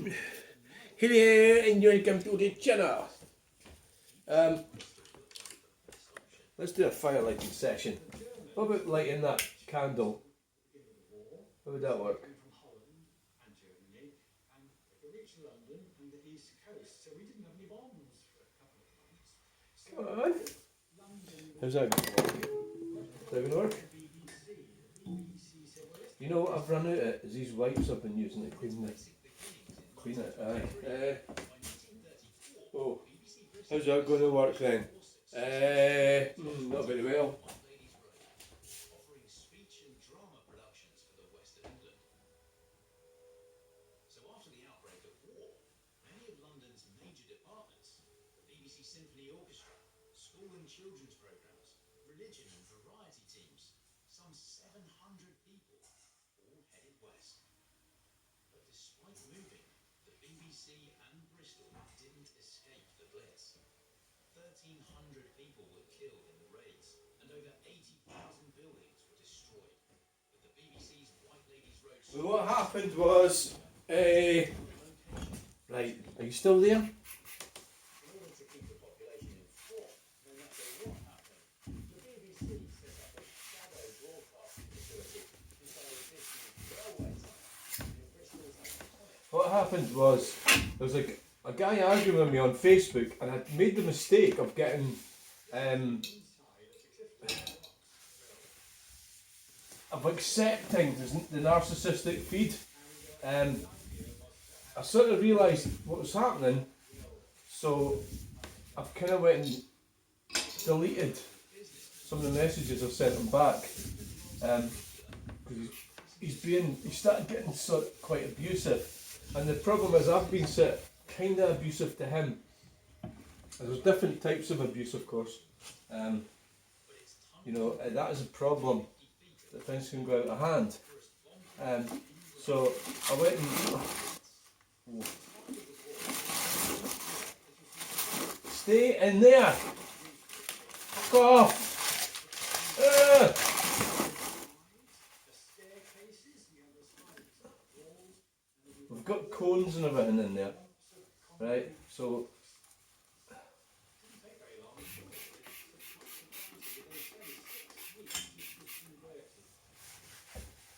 Hello and welcome to the channel. Let's do a fire lighting session. What about lighting that candle? How would that work? Come on. How's that going to work? Is that going to work? You know what I've run out of is these wipes I've been using to clean it. Aye. Oh, how's that going to work then? Not very well. Children's programs, religion and variety teams, some 700 people, all headed west. But despite moving, the BBC and Bristol didn't escape the Blitz. 1,300 people were killed in the raids, and over 80,000 buildings were destroyed. But the BBC's White Ladies Road... So what happened was, right, are you still there? What happened was, there was like a guy arguing with me on Facebook, and I made the mistake of getting, of accepting the narcissistic feed. I sort of realised what was happening, so I've kind of went and deleted some of the messages I've sent him back, because he started getting sort of quite abusive. And the problem is I've been kind of abusive to him. And there's different types of abuse, of course. You know, that is a problem, that things can go out of hand. So I went and... Stay in there! Fuck off! We've got cones and everything in there, right? So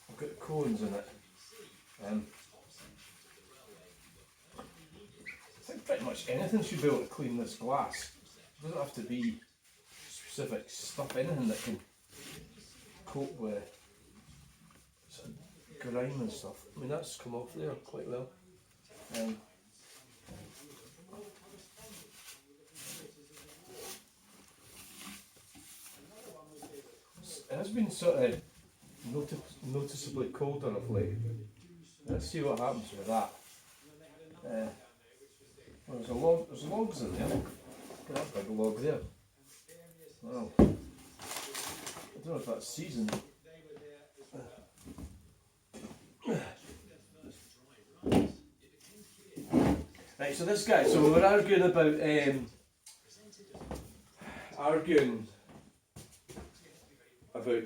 I've got cones in it. I think pretty much anything should be able to clean this glass. It doesn't have to be specific stuff, anything that can cope with sort of grime and stuff. I mean, that's come off there quite well. It has been sort of noticeably colder of late. Let's see what happens with that. Well, there's logs in there. Look at that big log there. Wow. I don't know if that's seasoned. Right, so this guy, so we're arguing about,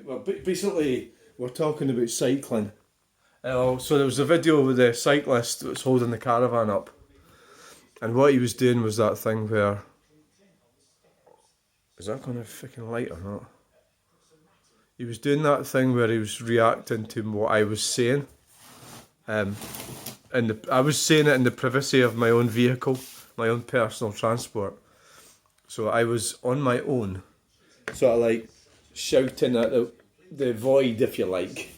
well, basically we're talking about cycling. So there was a video with the cyclist that was holding the caravan up, and what he was doing was that thing where, is that going to freaking light or not? He was doing that thing where he was reacting to what I was saying, and I was saying it in the privacy of my own vehicle, my own personal transport. So I was on my own, sort of like shouting at the void, if you like,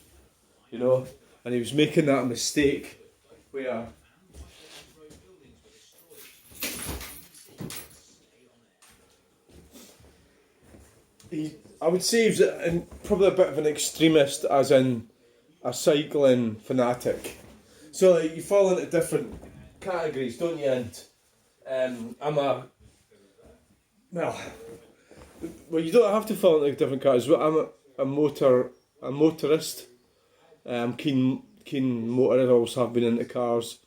you know. And he was making that mistake where I would say he's probably a bit of an extremist, as in a cycling fanatic. So like, you fall into different categories, don't you? And I'm well, you don't have to fall into different categories. But I'm a motorist. Keen motorist, always have been into cars.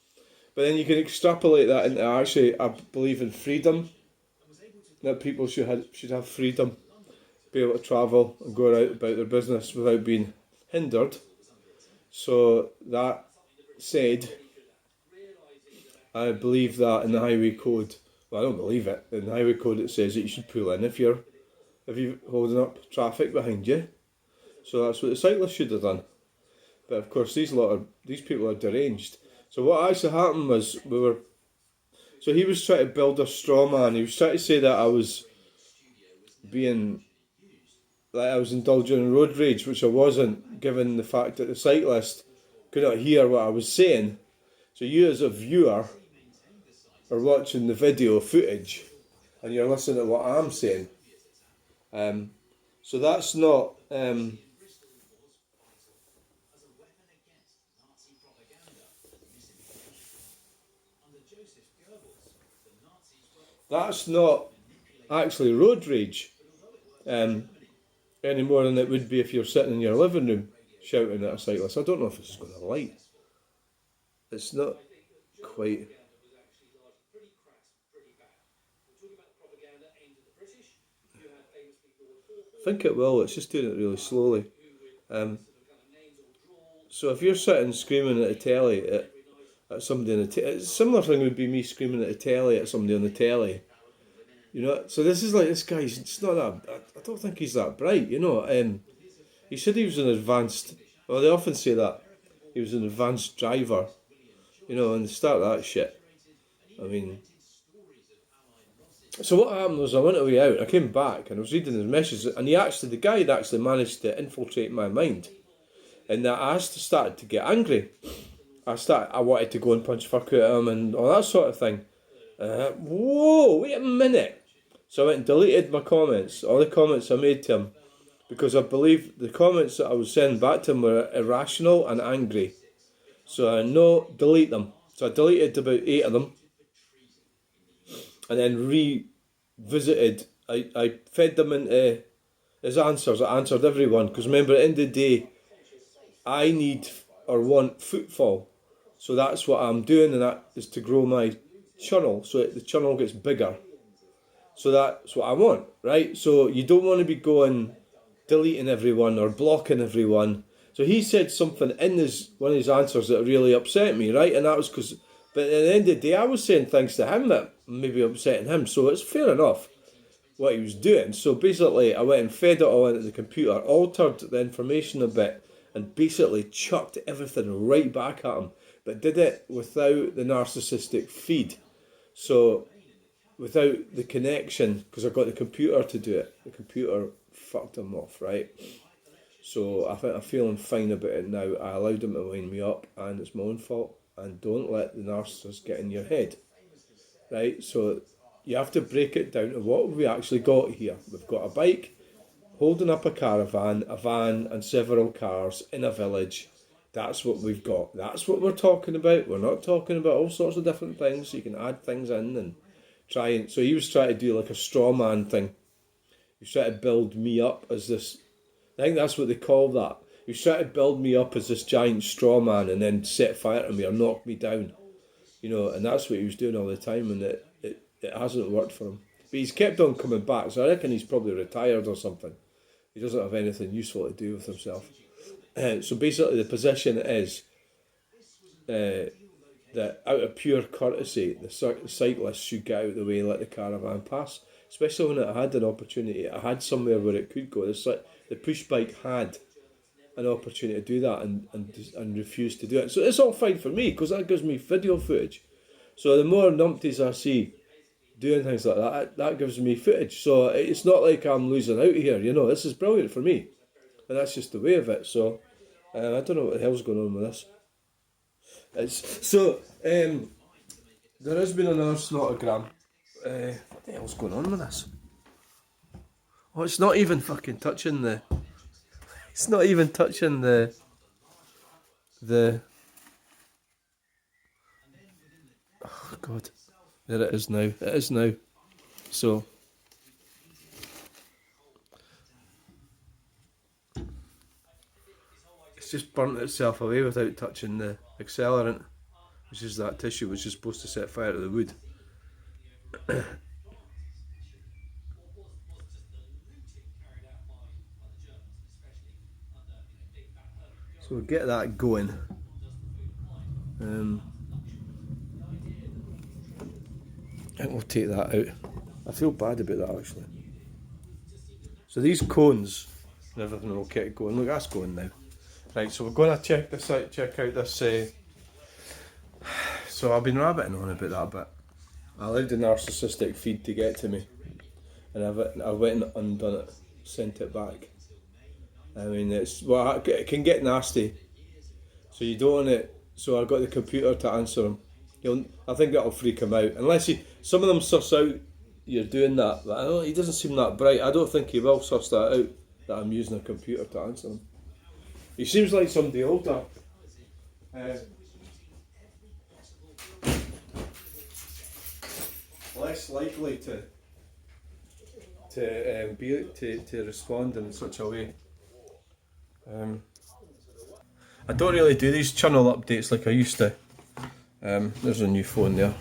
But then you can extrapolate that into, actually, I believe in freedom. That people should have freedom, be able to travel and go out about their business without being hindered. So that said, I believe that in the highway code. Well, I don't believe it. In the highway code, it says that you should pull in if you're holding up traffic behind you. So that's what the cyclist should have done. But of course, these people are deranged. So what actually happened was So he was trying to build a straw man. He was trying to say that I was being like I was indulging in road rage, which I wasn't, given the fact that the cyclist could not hear what I was saying. So you, as a viewer, are watching the video footage, and you're listening to what I'm saying. So that's not. That's not actually road rage, any more than it would be if you're sitting in your living room shouting at a cyclist. I don't know if this is going to light. It's not quite. I think it will. It's just doing it really slowly. So if you're sitting screaming at a telly at somebody on the telly, a similar thing would be me screaming at a telly at somebody on the telly. You know, so this is like, this guy's, it's not that, I don't think he's that bright, you know. He said he was an advanced, well, they often say that, he was an advanced driver, you know, and they start that shit. I mean, so what happened was I went away out, I came back and I was reading his messages, and the guy had actually managed to infiltrate my mind, and that I started to get angry. I wanted to go and punch fuck at him and all that sort of thing. Whoa, wait a minute. So I went and deleted my comments, all the comments I made to him, because I believe the comments that I was sending back to him were irrational and angry. So I know, delete them. So I deleted about 8 of them, and then revisited. I fed them into his answers. I answered everyone, because remember, at the end of the day, I need or want footfall. So that's what I'm doing, and that is to grow my channel, so the channel gets bigger. So that's what I want, right? So you don't want to be going deleting everyone or blocking everyone. So he said something in one of his answers that really upset me, right? And that was because, but at the end of the day, I was saying things to him that maybe upsetting him. So it's fair enough what he was doing. So basically, I went and fed it all into the computer, altered the information a bit, and basically chucked everything right back at him. But did it without the narcissistic feed. So without the connection, because I got the computer to do it. The computer fucked him off, right? So I think I'm feeling fine about it now. I allowed him to wind me up, and it's my own fault. And don't let the narcissist get in your head, right? So you have to break it down to what we actually got here. We've got a bike holding up a caravan, a van, and several cars in a village. That's what we've got. That's what we're talking about. We're not talking about all sorts of different things. You can add things in and try and. So he was trying to do like a straw man thing. He was trying to build me up as this. I think that's what they call that. He was trying to build me up as this giant straw man and then set fire to me or knock me down. You know, and that's what he was doing all the time, and it hasn't worked for him. But he's kept on coming back, so I reckon he's probably retired or something. He doesn't have anything useful to do with himself. So basically, the position is that out of pure courtesy, the cyclist should get out of the way and let the caravan pass. Especially when it had an opportunity, it had somewhere where it could go. The push bike had an opportunity to do that and refused to do it. So it's all fine for me, because that gives me video footage. So the more numpties I see doing things like that gives me footage. So it's not like I'm losing out here, you know. This is brilliant for me, and that's just the way of it. So I don't know what the hell's going on with this. There has been another snotogram. What the hell's going on with this? Oh, it's not even fucking touching the. It's not even touching the. Oh God, there it is now. It is now. So. It's just burnt itself away without touching the accelerant, which is that tissue which is supposed to set fire to the wood. So we'll get that going. I think we'll take that out. I feel bad about that actually. So these cones and everything will keep going. Look, that's going now. Right, so we're going to check this out. Check out this. So I've been rabbiting on about that a bit. I allowed the narcissistic feed to get to me, and I went and undone it, sent it back. I mean, it can get nasty. So you don't want it. So I got the computer to answer him. I think that'll freak him out. Unless some of them suss out you're doing that. But I don't. He doesn't seem that bright. I don't think he will suss that out. That I'm using a computer to answer him. He seems like somebody older. Less likely to respond in such a way. I don't really do these channel updates like I used to. There's a new phone there.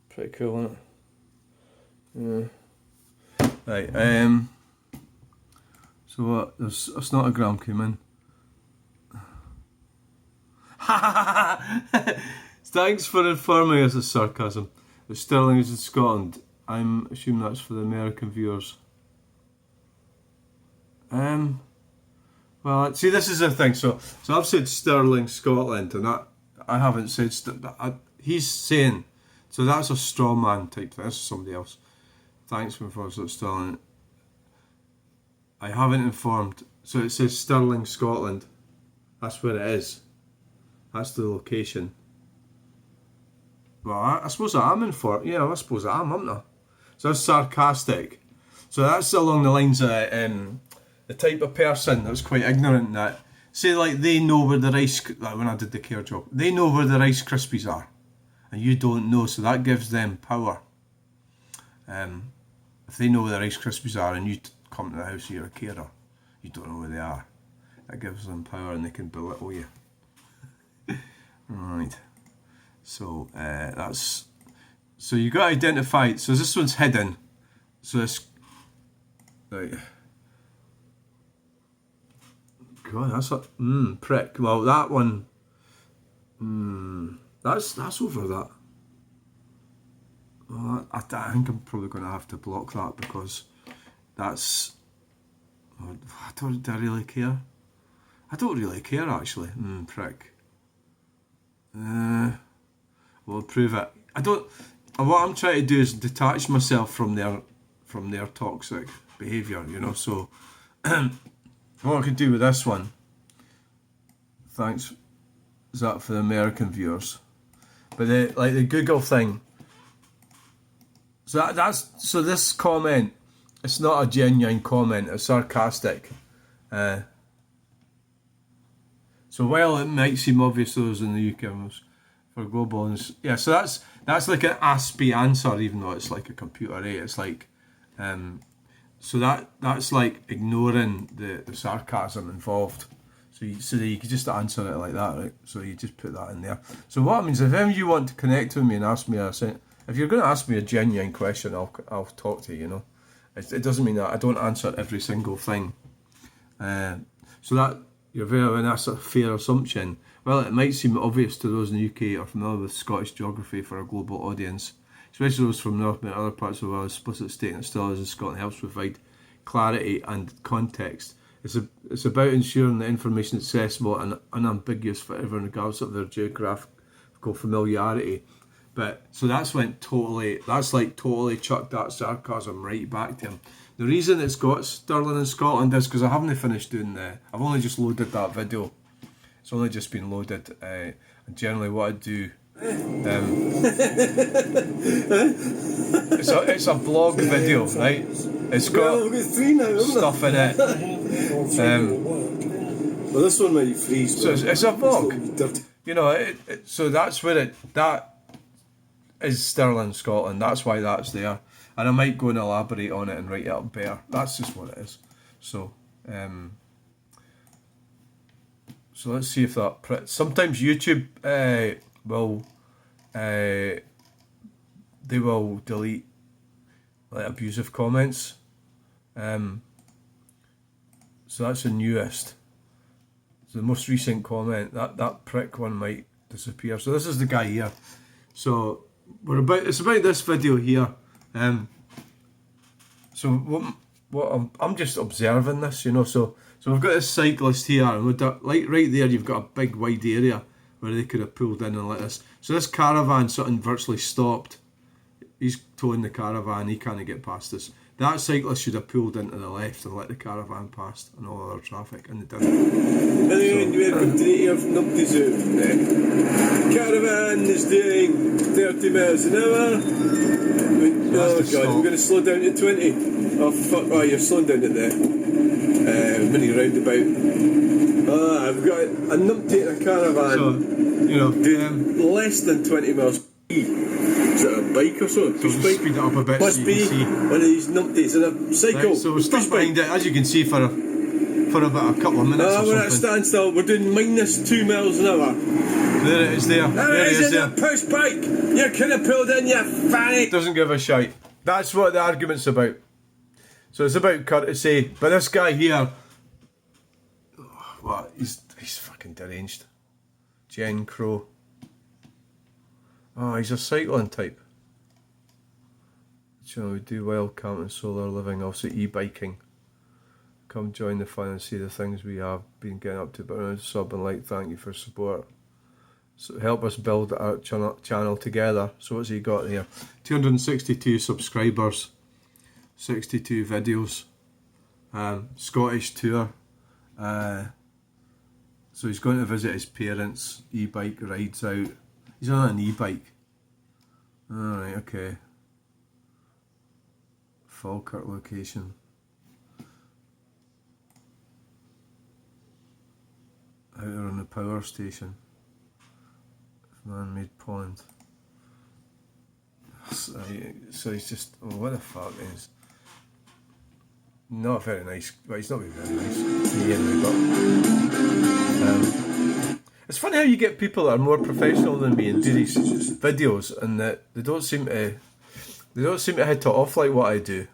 Pretty cool, isn't it? Right. So what? It's not a gram came in. Thanks for informing us of sarcasm. That Sterling is in Scotland. I'm assuming that's for the American viewers. Well, see, this is the thing. So I've said Sterling, Scotland, and that I haven't said. He's saying, so that's a straw man type thing. This is somebody else. Thanks for informing us of Sterling. I haven't informed. So it says Stirling, Scotland. That's where it is. That's the location. Well, I suppose I am informed. Yeah, I suppose I am, haven't I? So that's sarcastic. So that's along the lines of the type of person that's quite ignorant that, say like they know where the Rice, like when I did the care job, they know where the Rice Krispies are and you don't know, so that gives them power. If they know where the Rice Krispies are and you come to the house, you're a carer, you don't know where they are, that gives them power and they can belittle you. Right, so so you got to identify it. So this one's hidden, so this, right, God, that's a prick. Well, that one, that's over that. Well, I think I'm probably going to have to block that because that's. Do I really care? I don't really care actually. Prick. We'll prove it. I don't. What I'm trying to do is detach myself from their toxic behaviour. You know, so. What I could do with this one, thanks, is that for the American viewers, but the Google thing. So so this comment, it's not a genuine comment; it's sarcastic. So while it might seem obvious those in the UK for global, yeah. So that's like an ASPI answer, even though it's like a computer A. It's like. So that's like ignoring the sarcasm involved. So you could just answer it like that, right? So you just put that in there. So what it means, if ever you want to connect with me and ask me if you're going to ask me a genuine question, I'll talk to you. You know, it doesn't mean that I don't answer every single thing. So that you're very, and that's a fair assumption. Well, it might seem obvious to those in the UK or familiar with Scottish geography for a global audience, especially those from North and other parts of the world. Explicit statement still is in Scotland helps provide clarity and context. It's about ensuring that information is accessible and unambiguous for everyone regardless of their geographical familiarity. But so that's totally chucked that sarcasm right back to him. The reason it's got Stirling in Scotland is because I haven't finished doing I've only just loaded that video. It's only just been loaded. And generally what I do, it's a blog video, right? It's got stuff in it. Well, this one might be freeze. So it's a vlog. You know, so that's where that is Stirling, Scotland. That's why that's there. And I might go and elaborate on it and write it up better. That's just what it is. So, so let's see if that. Sometimes YouTube will they will delete like abusive comments. So that's the newest. So the most recent comment, that prick one might disappear. So this is the guy here. So it's about this video here. So what I'm just observing this, you know. So we've got this cyclist here, and like right there, you've got a big wide area where they could have pulled in and let us. So this caravan something virtually stopped. He's towing the caravan. He can't get past us. That cyclist should have pulled into the left and let the caravan pass and all other traffic, and they didn't. Welcome to the of numpties out. The caravan is doing 30 miles an hour. Oh god, stop. we're going to slow down to 20. Oh fuck, oh you're slowing down at the mini roundabout. Oh, I've got a numpty in a caravan. So, you know, doing less than 20 miles per Is it a bike or so? So we'll speed it up a bit Must so you be can see. one of these numpties in a cycle. Right, so we're stuck behind it, as you can see, for about a couple of minutes or we're at a something. standstill. We're doing minus 2 miles an hour. There it is there. There it is in there. a push bike. You could have pulled in, you fanny. Doesn't give a shite. That's what the argument's about. So it's about courtesy. But this guy here, what? He's fucking deranged. Jen Crow. Oh, he's a cycling type. You know, we do wild camping, solar living, also e-biking. Come join the fun and see the things we have been getting up to. But I sub and like, thank you for support. So help us build our channel together. So what's he got there? 262 subscribers, 62 videos, Scottish tour. So he's going to visit his parents. E-bike rides out. He's on an e-bike. Alright, okay. Falkirk location. Out there on the power station. Man-made pond. So he's just, oh, what the fuck is? Not very nice. Well, he's not being very nice. It's funny how you get people that are more professional than me and do these videos, and that they don't seem to hit it off like what I do.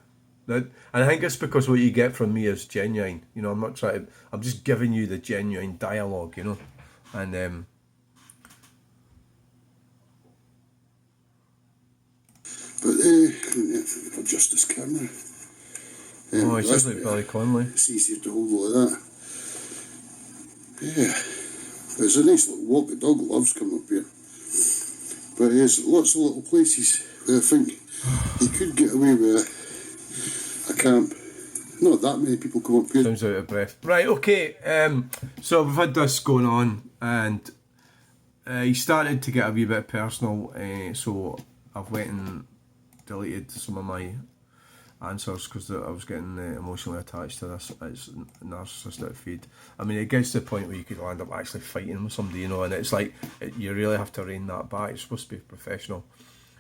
And I think it's because what you get from me is genuine. You know, I'm just giving you the genuine dialogue, you know, and But adjust this camera. oh, he sounds like Billy Connolly. It's easier to hold like that. Yeah, it's a nice little walk. The dog loves coming up here. But there's lots of little places where I think you could get away with a camp. Not that many people come up here. Sounds out of breath. Right, okay. So we've had this going on, and he started to get a wee bit personal. So I've went and deleted some of my answers because I was getting emotionally attached to this. It's a narcissistic feed. I mean, it gets to the point where you could end up actually fighting with somebody, you know, and it's like you really have to rein that back. It's supposed to be professional.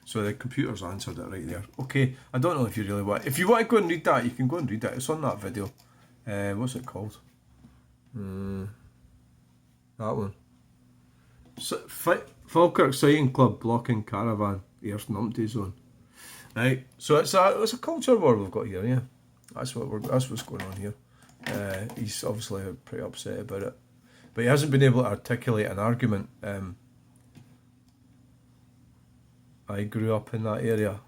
So the computer's answered it right there. Okay, I don't know if you really want. If you want to go and read that, you can go and read it. It's on that video. What's it called? That one. Falkirk Cycling Club blocking caravan. Earth Numpty zone. Right, so it's a culture war we've got here, yeah. That's what's going on here. He's obviously pretty upset about it, but he hasn't been able to articulate an argument. I grew up in that area.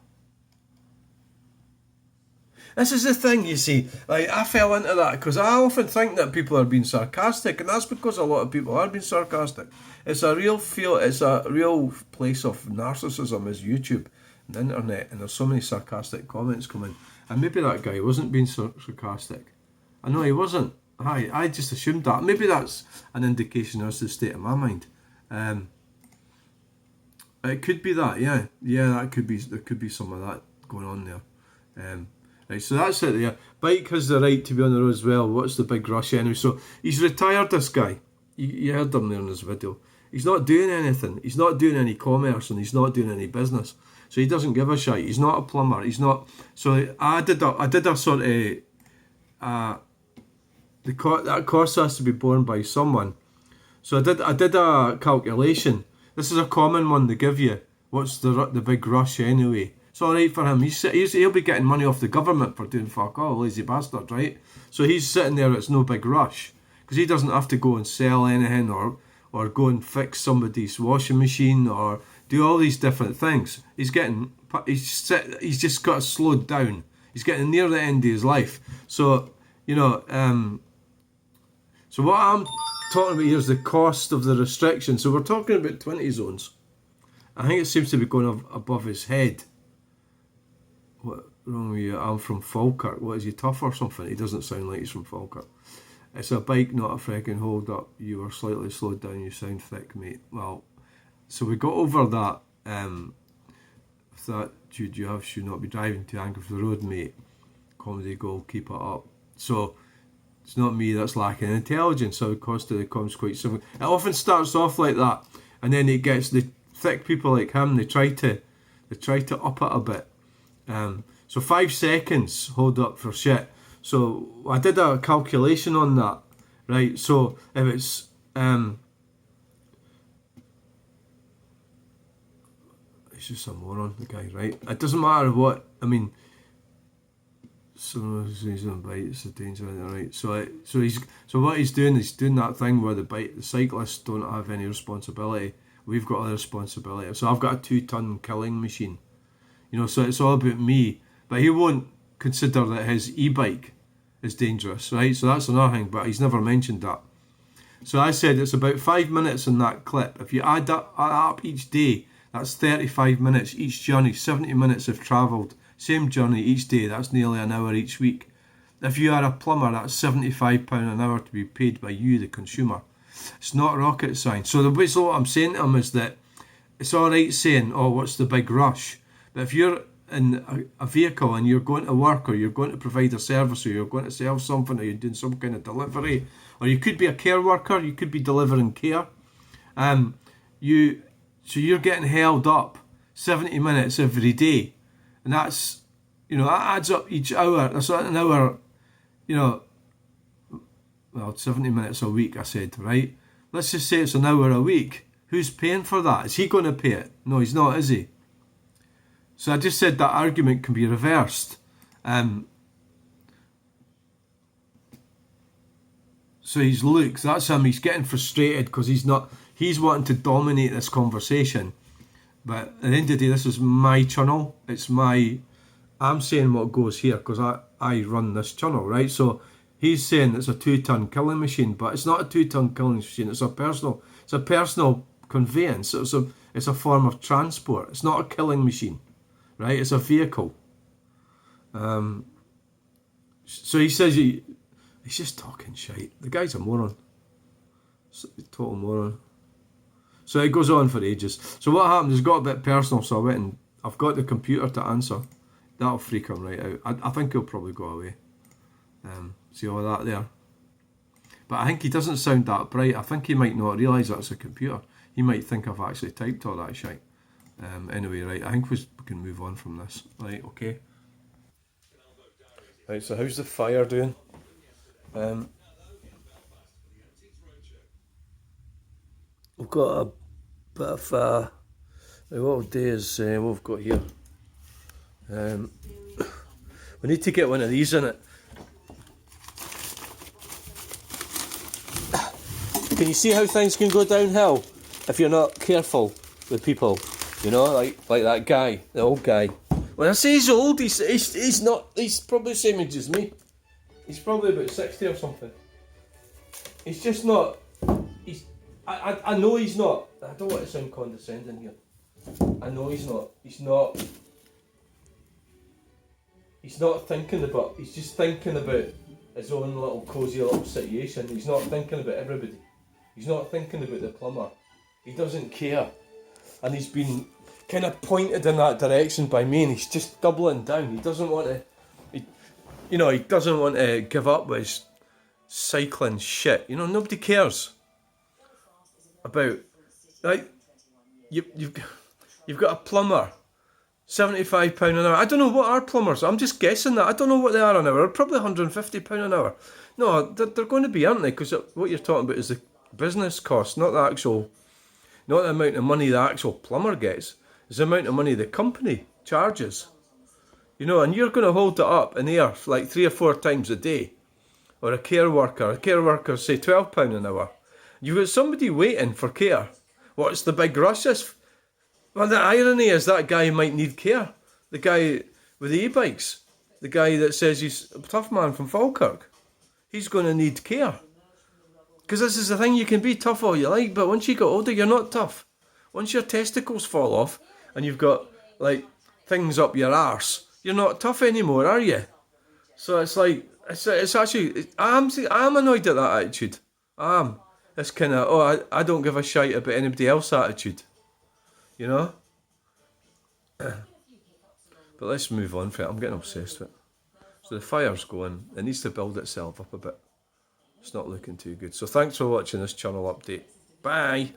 This is the thing, you see. Like, I fell into that because I often think that people are being sarcastic, and that's because a lot of people are being sarcastic. It's a real place of narcissism is YouTube and the internet, and there's so many sarcastic comments coming. And maybe that guy wasn't being sarcastic. I know he wasn't. I just assumed that. Maybe that's an indication as to the state of my mind. It could be that, yeah. Yeah, that could be. There could be some of that going on there. Right, so that's it there. Bike has the right to be on the road as well. What's the big rush anyway? So he's retired, this guy. You heard him there in this video. He's not doing anything. He's not doing any commerce, and he's not doing any business. So he doesn't give a shit. He's not a plumber. He's not. So I did a sort of that cost has to be borne by someone. So I did a calculation. This is a common one they give you. What's the big rush anyway? It's all right for him. He'll be getting money off the government for doing fuck all, lazy bastard, right? So he's sitting there. It's no big rush because he doesn't have to go and sell anything or go and fix somebody's washing machine or do all these different things. He's just got to slow down. He's getting near the end of his life. So, you know, so what I'm talking about here is the cost of the restriction. So we're talking about 20 zones. I think it seems to be going above his head. What wrong with you? I'm from Falkirk. What, is he tough or something? He doesn't sound like he's from Falkirk. It's a bike, not a freaking hold up. You were slightly slowed down. You sound thick, mate. Well, so we got over that. That you should not be driving too angry for the road, mate. Comedy gold, keep it up. So it's not me that's lacking intelligence. So the cost of the comms quite similar. It often starts off like that, and then it gets the thick people like him. They try to up it a bit. So 5 seconds hold up for shit. So I did a calculation on that, right? So if it's he's just a moron, the guy, right? It doesn't matter what, I mean, so he's on a bike, it's a danger, right? So what he's doing that thing where the cyclists don't have any responsibility. We've got other responsibility. So I've got a 2-ton killing machine, you know. So it's all about me, but he won't consider that his e-bike is dangerous, right? So that's another thing, but he's never mentioned that. So I said it's about 5 minutes in that clip. If you add that up each day, that's 35 minutes each journey, 70 minutes if travelled. Same journey each day, that's nearly an hour each week. If you are a plumber, that's £75 an hour to be paid by you, the consumer. It's not rocket science. So what I'm saying to him is that it's alright saying, oh, what's the big rush? But if you're in a vehicle and you're going to work, or you're going to provide a service, or you're going to sell something, or you're doing some kind of delivery, or you could be a care worker, you could be delivering care, so you're getting held up 70 minutes every day, and that's, you know, that adds up each hour. That's an hour, you know, well, 70 minutes a week, I said, right? Let's just say it's an hour a week. Who's paying for that? Is he going to pay it? No, he's not, is he? So I just said that argument can be reversed. So that's him, he's getting frustrated because he's wanting to dominate this conversation. But at the end of the day, this is my channel. I'm saying what goes here because I run this channel, right? So he's saying it's a 2-ton killing machine, but it's not a 2-ton killing machine. It's a personal conveyance. It's a form of transport. It's not a killing machine, right? It's a vehicle. So he says he's just talking shite. The guy's a moron. Total moron. So it goes on for ages. So what happened is it got a bit personal, so I went and I've got the computer to answer. That'll freak him right out. I think he'll probably go away. See all that there? But I think he doesn't sound that bright. I think he might not realise that's a computer. He might think I've actually typed all that shit. Anyway, right, I think we can move on from this. Right, okay. Right, so how's the fire doing? We've got a bit of what we'll do is what we've got here. We need to get one of these in it. Can you see how things can go downhill if you're not careful with people? You know, like that guy, the old guy. When I say he's old, he's not. He's probably the same age as me. He's probably about 60 or something. He's just not. I know he's not. I don't want to sound condescending here. I know he's not. He's not thinking about. He's just thinking about his own little cosy little situation. He's not thinking about everybody. He's not thinking about the plumber. He doesn't care. And he's been kind of pointed in that direction by me, and he's just doubling down. He doesn't want to. He doesn't want to give up with his cycling shit. You know, nobody cares about, like, you've got a plumber, £75 an hour. I don't know what are plumbers. I'm just guessing that. I don't know what they are an hour. Probably £150 an hour. No, they're going to be, aren't they? Because what you're talking about is the business cost, not the amount of money the actual plumber gets. It's the amount of money the company charges. You know, and you're going to hold it up in air like 3 or 4 times a day. Or a care worker say £12 an hour. You've got somebody waiting for care. What's the big rush? Well, the irony is that guy might need care. The guy with the e-bikes. The guy that says he's a tough man from Falkirk. He's going to need care. Because this is the thing, you can be tough all you like, but once you get older, you're not tough. Once your testicles fall off and you've got, like, things up your arse, you're not tough anymore, are you? So it's like, it's actually, I'm annoyed at that attitude. I am. It's kind of, I don't give a shite about anybody else attitude. You know? But let's move on from it. I'm getting obsessed with it. So the fire's going. It needs to build itself up a bit. It's not looking too good. So thanks for watching this channel update. Bye.